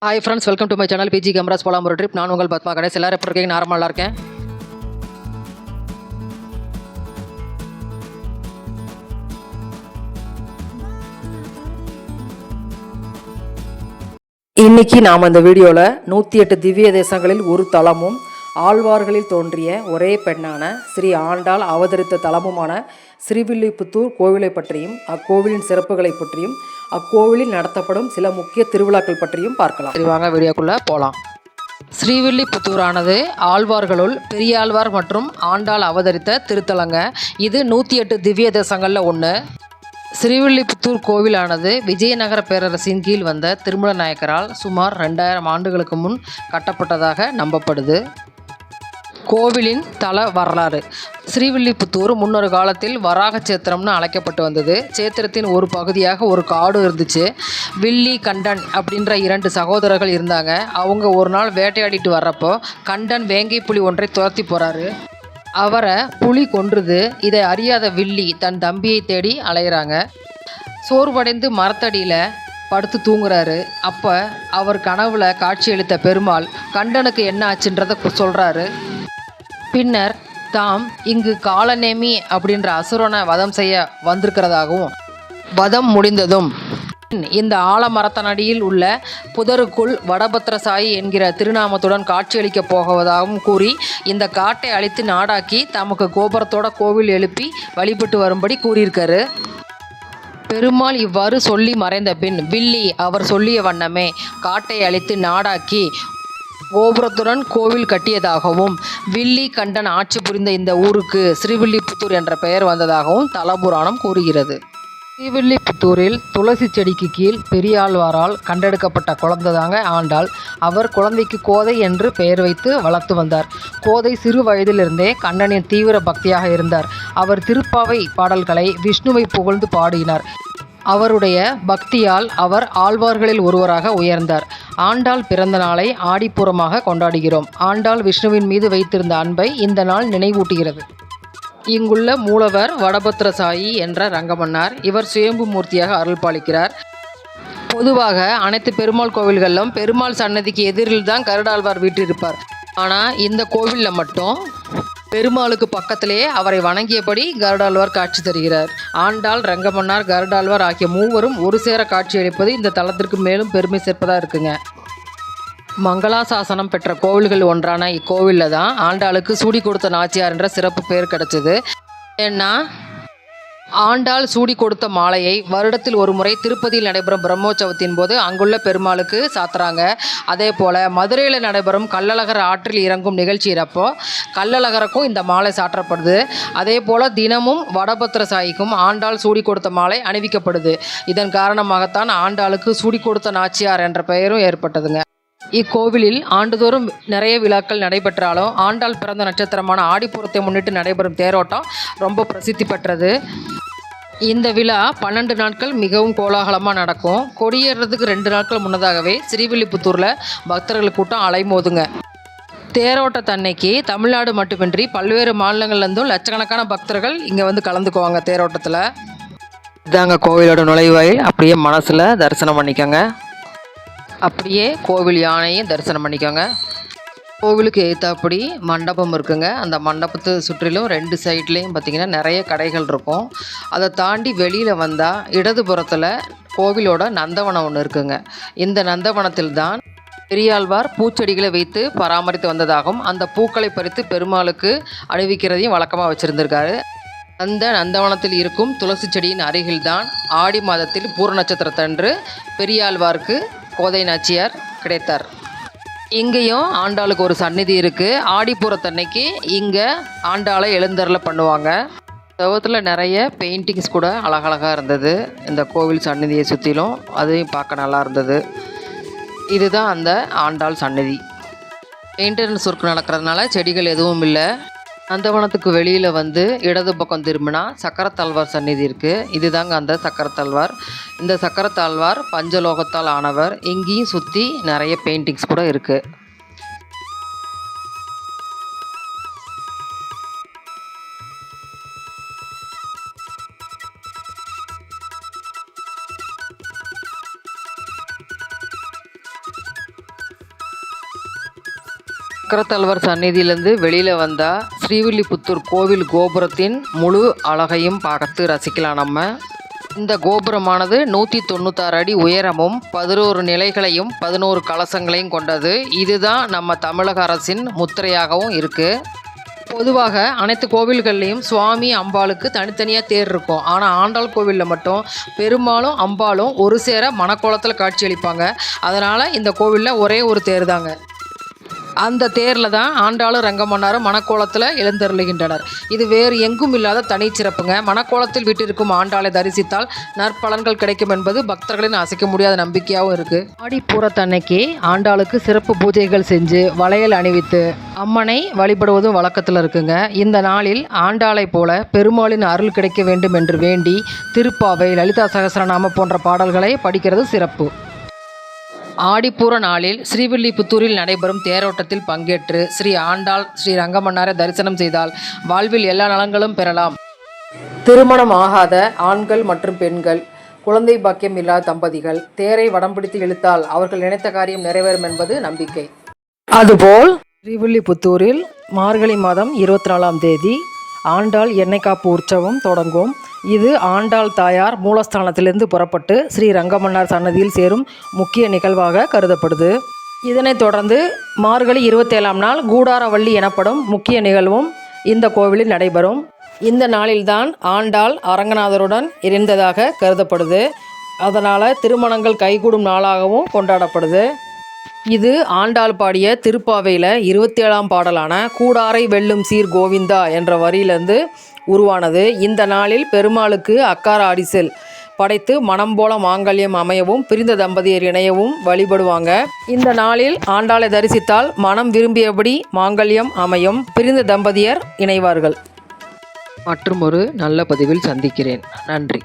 Hi friends, welcome to my channel PG cameras போலாம் ஒரு trip. நான் உங்கள் பத்மா கணேஷ். எல்லாரும் எப்படி இருக்கீங்க? நார்மலாக இருக்கேன். இன்னைக்கு நாம் இந்த வீடியோவில் 108 திவ்ய தேசங்களில் ஒரு தலமும் ஆழ்வார்களில் தோன்றிய ஒரே பெண்ணான ஸ்ரீ ஆண்டாள் அவதரித்த தலமுமான ஸ்ரீவில்லிபுத்தூர் கோவிலை பற்றியும் அக்கோவிலின் சிறப்புகளை பற்றியும் அக்கோவிலில் நடத்தப்படும் சில முக்கிய திருவிழாக்கள் பற்றியும் பார்க்கலாம். சரி, வாங்க வீடியோக்குள்ளே போகலாம். ஸ்ரீவில்லிபுத்தூரானது ஆழ்வார்களுள் பெரியாழ்வார் மற்றும் ஆண்டாள் அவதரித்த திருத்தலங்க. இது 108 திவ்ய தேசங்களில் ஒன்று. ஸ்ரீவில்லிபுத்தூர் கோவிலானது விஜயநகர பேரரசின் கீழ் வந்த திருமல நாயக்கரால் சுமார் 2000 ஆண்டுகளுக்கு முன் கட்டப்பட்டதாக நம்பப்படுது. கோவிலின் தல வரலாறு. ஸ்ரீவில்லிபுத்தூர் முன்னொரு காலத்தில் வராக சேத்திரம்னு அழைக்கப்பட்டு வந்தது. சேத்திரத்தின் ஒரு பகுதியாக ஒரு காடு இருந்துச்சு. வில்லி, கண்டன் அப்படின்ற 2 சகோதரர்கள் இருந்தாங்க. அவங்க ஒரு நாள் வேட்டையாடிட்டு வர்றப்போ கண்டன் வேங்கை புலி ஒன்றை துரத்தி போகிறாரு. அவரை புலி கொன்றுது. இதை அறியாத வில்லி தன் தம்பியை தேடி அலைகிறாங்க. சோர்வடைந்து மரத்தடியில் படுத்து தூங்குறாரு. அப்போ அவர் கனவுல காட்சியளித்த பெருமாள் கண்டனுக்கு என்ன ஆச்சுன்றதை சொல்கிறாரு. பின்னர் தாம் இங்கு காலநேமி அப்படின்ற அசுரனை வதம் செய்ய வந்திருக்கிறதாகவும், வதம் முடிந்ததும் இந்த ஆலமரத்தனடியில் உள்ள புதருக்குள் வடபத்திரசாயி என்கிற திருநாமத்துடன் காட்சியளிக்கப் போவதாகவும் கூறி இந்த காட்டை அழித்து நாடாக்கி தமக்கு கோபுரத்தோட கோவில் எழுப்பி வழிபட்டு வரும்படி கூறியிருக்காரு. பெருமாள் இவ்வாறு சொல்லி மறைந்த பின் வில்லி அவர் சொல்லிய வண்ணமே காட்டை அழித்து நாடாக்கி கோபுரத்துடன் கோவில் கட்டியதாகவும், வில்லி கண்டன் ஆட்சி புரிந்த இந்த ஊருக்கு ஸ்ரீவில்லிபுத்தூர் என்ற பெயர் வந்ததாகவும் தலபுராணம் கூறுகிறது. ஸ்ரீவில்லிபுத்தூரில் துளசி செடிக்கு கீழ் பெரியாழ்வாரால் கண்டெடுக்கப்பட்ட குழந்தை தாங்க ஆண்டாள். அவர் குழந்தைக்கு கோதை என்று பெயர் வைத்து வளர்த்து வந்தார். கோதை சிறு வயதிலிருந்தே கண்ணனின் தீவிர பக்தியாக இருந்தார். அவர் திருப்பாவை பாடல்களை விஷ்ணுவை புகழ்ந்து பாடினார். அவருடைய பக்தியால் அவர் ஆழ்வார்களில் ஒருவராக உயர்ந்தார். ஆண்டாள் பிறந்த நாளை ஆடிப்பூரமாக கொண்டாடுகிறோம். ஆண்டாள் விஷ்ணுவின் மீது வைத்திருந்த அன்பை இந்த நாள் நினைவூட்டுகிறது. இங்குள்ள மூலவர் வடபத்திரசாயி என்ற ரங்கமன்னார். இவர் சுயம்பு மூர்த்தியாக அருள் பாலிக்கிறார். பொதுவாக அனைத்து பெருமாள் கோவில்களிலும் பெருமாள் சன்னதிக்கு எதிரில் தான் கருடாழ்வார் வீற்றிருப்பார். ஆனால் இந்த கோவிலில் மட்டும் பெருமாளுக்கு பக்கத்திலே அவரை வணங்கியபடி கருடாழ்வார் காட்சி தருகிறார். ஆண்டாள், ரங்கமன்னார், கருடாழ்வார் ஆகிய மூவரும் ஒரு சேர காட்சியளிப்பது இந்த தலத்திற்கு மேலும் பெருமை சேர்ப்பதாக இருக்குங்க. மங்களாசாசனம் பெற்ற கோவில்கள் ஒன்றான இக்கோவிலில் தான் ஆண்டாளுக்கு சூடி கொடுத்த நாச்சியார் என்ற சிறப்பு பெயர் கிடைச்சது. ஏன்னா ஆண்டாள் சூடி கொடுத்த மாலையை வருடத்தில் ஒரு முறை திருப்பதியில் நடைபெறும் பிரம்மோற்சவத்தின் போது அங்குள்ள பெருமாளுக்கு சாத்துறாங்க. அதே போல் மதுரையில் நடைபெறும் கள்ளழகர் ஆற்றில் இறங்கும் நிகழ்ச்சியிறப்போ கள்ளழகருக்கும் இந்த மாலை சாற்றப்படுது. அதே போல் தினமும் வடபத்திரசாயிக்கும் ஆண்டாள் சூடி கொடுத்த மாலை அணிவிக்கப்படுது. இதன் காரணமாகத்தான் ஆண்டாளுக்கு சூடி கொடுத்த நாச்சியார் என்ற பெயரும் ஏற்பட்டதுங்க. இக்கோவிலில் ஆண்டுதோறும் நிறைய விழாக்கள் நடைபெற்றாலும் ஆண்டாள் பிறந்த நட்சத்திரமான ஆடிப்பூரத்தை முன்னிட்டு நடைபெறும் தேரோட்டம் ரொம்ப பிரசித்தி பெற்றது. இந்த விழா 12 நாட்கள் மிகவும் கோலாகலமாக நடக்கும். கொடியேறதுக்கு 2 நாட்கள் முன்னதாகவே ஸ்ரீவில்லிபுத்தூரில் பக்தர்கள் கூட்டம் அலைமோதுங்க. தேரோட்டத்தன்னைக்கு தமிழ்நாடு மட்டுமின்றி பல்வேறு மாநிலங்கள்லேருந்தும் லட்சக்கணக்கான பக்தர்கள் இங்கே வந்து கலந்துக்குவாங்க தேரோட்டத்தில். இதாங்க கோவிலோட நுழைவாயில். அப்படியே மனசில் தரிசனம் பண்ணிக்கோங்க. அப்படியே கோவில் யானையும் தரிசனம் பண்ணிக்கோங்க. கோவிலுக்கு எதிர்த்தாப்படி மண்டபம் இருக்குங்க. அந்த மண்டபத்தை சுற்றிலும் 2 சைட்லேயும் பார்த்திங்கன்னா நிறைய கடைகள் இருக்கும். அதை தாண்டி வெளியில் வந்தால் இடதுபுறத்தில் கோவிலோட நந்தவனம் ஒன்று இருக்குங்க. இந்த நந்தவனத்தில் தான் பெரியாழ்வார் பூச்செடிகளை வைத்து பராமரித்து வந்ததாகவும், அந்த பூக்களை பறித்து பெருமாளுக்கு அணிவிக்கிறதையும் வழக்கமாக வச்சுருந்துருக்காரு. அந்த நந்தவனத்தில் இருக்கும் துளசி செடியின் அருகில்தான் ஆடி மாதத்தில் பூர நட்சத்திரத்தன்று பெரியாழ்வாருக்கு கோதை நாச்சியார் கிடைத்தார். இங்கேயும் ஆண்டாளுக்கு ஒரு சந்நிதி இருக்குது. ஆடிப்பூரத்தன்னைக்கு இங்கே ஆண்டாளை எழுந்தருளை பண்ணுவாங்க. செவத்தில் நிறைய பெயிண்டிங்ஸ் கூட அழகழகாக இருந்தது. இந்த கோவில் சந்நிதியை சுற்றிலும் அதையும் பார்க்க நல்லா இருந்தது. இதுதான் அந்த ஆண்டாள் சந்நிதி. மெயின்டெனன்ஸ் ஒர்க் நடக்கிறதுனால செடிகள் எதுவும் இல்லை. நந்தவனத்துக்கு வெளியில் வந்து இடது பக்கம் திரும்பினா சக்கரத்தாழ்வார் சந்நிதி இருக்குது. இதுதாங்க அந்த சக்கரத்தாழ்வார். இந்த சக்கரத்தாழ்வார் பஞ்சலோகத்தால் ஆனவர். இங்கேயும் சுற்றி நிறைய பெயிண்டிங்ஸ் கூட இருக்குது. சக்கரத்தலைவர் சந்நிதியிலேருந்து வெளியில் வந்தால் ஸ்ரீவில்லிபுத்தூர் கோவில் கோபுரத்தின் முழு அழகையும் பார்த்து ரசிக்கலாம். நம்ம இந்த கோபுரமானது 196 அடி உயரமும் 11 நிலைகளையும் 11 கலசங்களையும் கொண்டது. இதுதான் நம்ம தமிழக அரசின் முத்திரையாகவும் இருக்குது. பொதுவாக அனைத்து கோவில்கள்லேயும் சுவாமி அம்பாளுக்கு தனித்தனியாக தேர் இருக்கும். ஆனால் ஆண்டாள் கோவிலில் மட்டும் பெருமாளும் அம்பாளும் ஒரு சேர மணக்கோலத்தில் காட்சியளிப்பாங்க. அதனால் இந்த கோவிலில் ஒரே ஒரு தேர் தாங்க. அந்த தேரில் தான் ஆண்டாளும் ரங்கமன்னாரும் மணக்கோலத்தில் எழுந்தருளுகின்றனர். இது வேறு எங்கும் இல்லாத தனிச்சிறப்புங்க. மணக்கோலத்தில் வீட்டிற்கும் ஆண்டாளை தரிசித்தால் நற்பலன்கள் கிடைக்கும் என்பது பக்தர்களின் அசைக்க முடியாத நம்பிக்கையாகவும் இருக்குது. ஆடிப்பூரத்தன்னைக்கு ஆண்டாளுக்கு சிறப்பு பூஜைகள் செஞ்சு வளையல் அணிவித்து அம்மனை வழிபடுவதும் வழக்கத்தில் இருக்குங்க. இந்த நாளில் ஆண்டாளை போல பெருமாளின் அருள் கிடைக்க வேண்டும் என்று வேண்டி திருப்பாவை, லலிதா சகஸ்ரநாம போன்ற பாடல்களை படிக்கிறது சிறப்பு. ஆடிப்பூர நாளில் ஸ்ரீவில்லிபுத்தூரில் நடைபெறும் தேரோட்டத்தில் பங்கேற்று ஸ்ரீ ஆண்டாள், ஸ்ரீ ரங்கமன்னாரை தரிசனம் செய்தால் வாழ்வில் எல்லா நலங்களும் பெறலாம். திருமணம் ஆகாத ஆண்கள் மற்றும் பெண்கள், குழந்தை பாக்கியம் இல்லாத தம்பதிகள் தேரை வடம் பிடித்து இழுத்தால் அவர்கள் நினைத்த காரியம் நிறைவேறும் என்பது நம்பிக்கை. அதுபோல் ஸ்ரீவில்லிபுத்தூரில் மார்கழி மாதம் 24ஆம் தேதி ஆண்டாள் எண்ணெய் காப்பு உற்சவம் தொடங்கும். இது ஆண்டாள் தாயார் மூலஸ்தானத்திலிருந்து புறப்பட்டு ஸ்ரீ ரங்கமன்னார் சன்னதியில் சேரும் முக்கிய நிகழ்வாக கருதப்படுது. இதனைத் தொடர்ந்து மார்கழி 27ஆம் நாள் கூடாரவள்ளி எனப்படும் முக்கிய நிகழ்வும் இந்த கோவிலில் நடைபெறும். இந்த நாளில்தான் ஆண்டாள் அரங்கநாதருடன் இருந்ததாக கருதப்படுது. அதனால் திருமணங்கள் கைகூடும் நாளாகவும் கொண்டாடப்படுது. இது ஆண்டாள் பாடிய திருப்பாவையில் 27ஆம் பாடலான கூடாரை வெல்லும் சீர் கோவிந்தா என்ற வரியிலிருந்து உருவானது. இந்த நாளில் பெருமாளுக்கு அக்கார அடிசல் படைத்து மனம் போல மாங்கல்யம் அமையவும் பிரிந்த தம்பதியர் இணையவும் வழிபடுவாங்க. இந்த நாளில் ஆண்டாளை தரிசித்தால் மனம் விரும்பியபடி மாங்கல்யம் அமையும், பிரிந்த தம்பதியர் இணைவார்கள். மற்றும் ஒரு நல்ல பதிவில் சந்திக்கிறேன். நன்றி.